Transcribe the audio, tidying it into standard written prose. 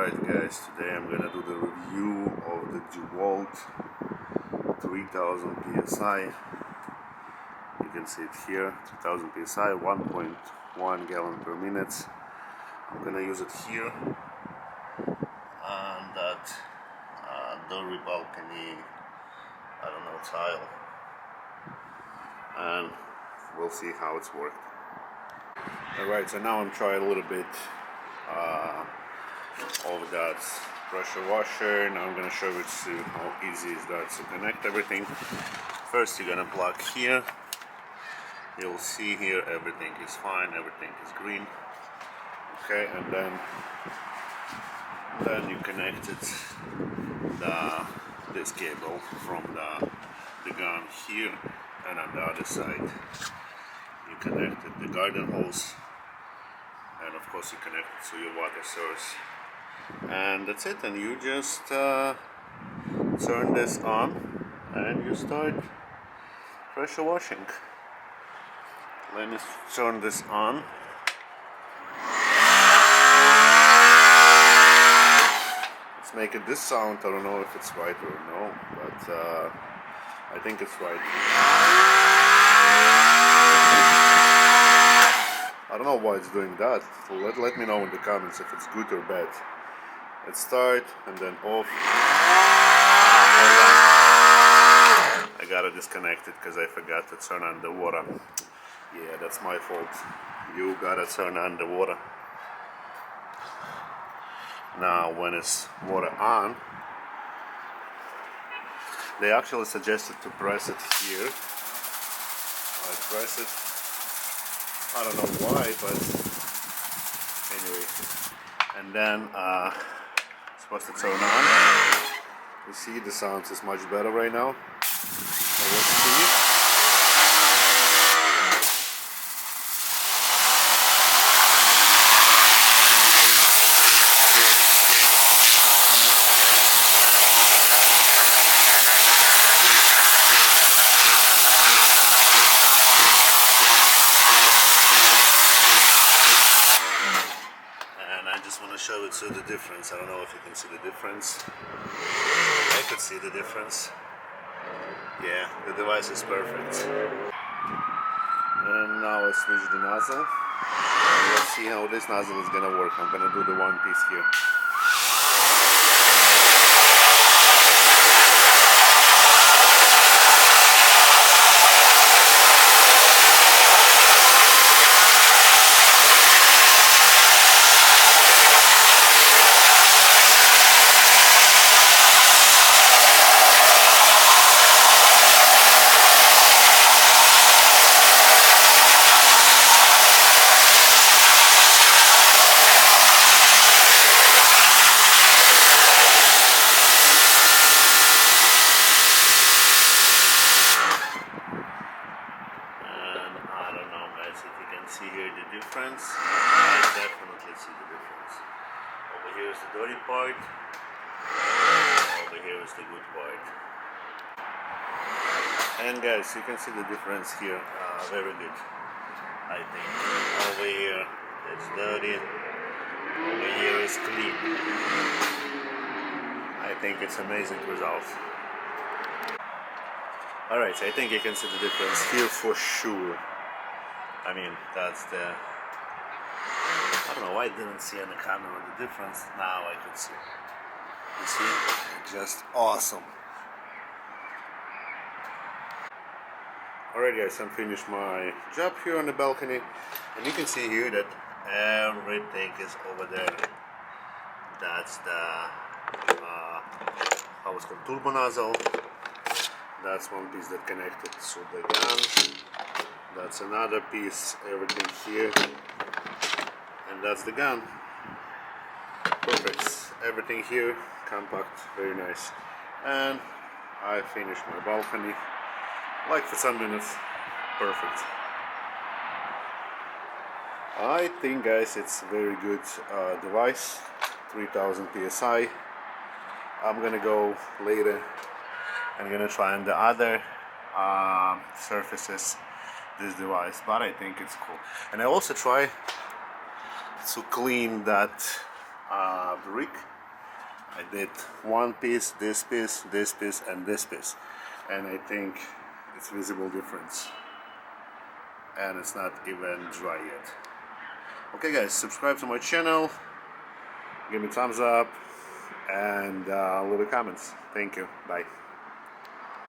Alright guys, today I'm gonna do the review of the Dewalt 3000 psi. You can see it here, 3000 psi, 1.1 gallon per minute. I'm gonna use it here on that doorway balcony, I don't know, tile, and we'll see how it's worked. Alright, so now I'm trying a little bit of that pressure washer. Now I'm going to show you how easy is that to connect everything. First you're going to plug here. You'll see here everything is fine, everything is green. Okay, and then you connected this cable from the gun here, and on the other side you connected the garden hose, and of course you connect it to your water source, and that's it. And you just turn this on and you start pressure washing. Let me turn this on. It's making this sound. I don't know if it's right or no, but I think it's right. I don't know why it's doing that. So let me know in the comments if it's good or bad. Let's start and then off. I gotta disconnect it because I forgot to turn on the water. Yeah, that's my fault. You gotta turn on the water. Now when it's water on, they actually suggested to press it here. I press it. I don't know why, but anyway. And then it's supposed to turn on. You see the sound is much better right now. So let's see. I just want to show it to the difference. I don't know if you can see the difference. I could see the difference. Yeah, the device is perfect. And now I switch the nozzle. And let's see how this nozzle is gonna work. I'm gonna do the one piece here. See here the difference. I definitely see the difference. Over here is the dirty part. Over here is the good part. And guys, you can see the difference here. Very good, I think. Over here it's dirty. Over here is clean. I think it's amazing result. Alright, so I think you can see the difference here for sure. I mean, that's the... I don't know why I didn't see on the camera the difference. Now I could see. You see? Just awesome. Alright guys, I'm finished my job here on the balcony. And you can see here that everything is over there. That's the... how it's called? Turbo nozzle. That's one piece that connected to the gun. That's another piece, everything here, and that's the gun. Perfect. Everything here, compact, very nice. And I finished my balcony, like for some minutes. Perfect. I think guys it's a very good device, 3000 psi. I'm gonna go later. I'm gonna try on the other surfaces this device, but I think it's cool. And I also try to clean that brick. I did one piece, this piece, this piece, and this piece, and I think it's visible difference, and it's not even dry yet. Okay guys, subscribe to my channel, give me thumbs up, and leave a comments. Thank you, bye.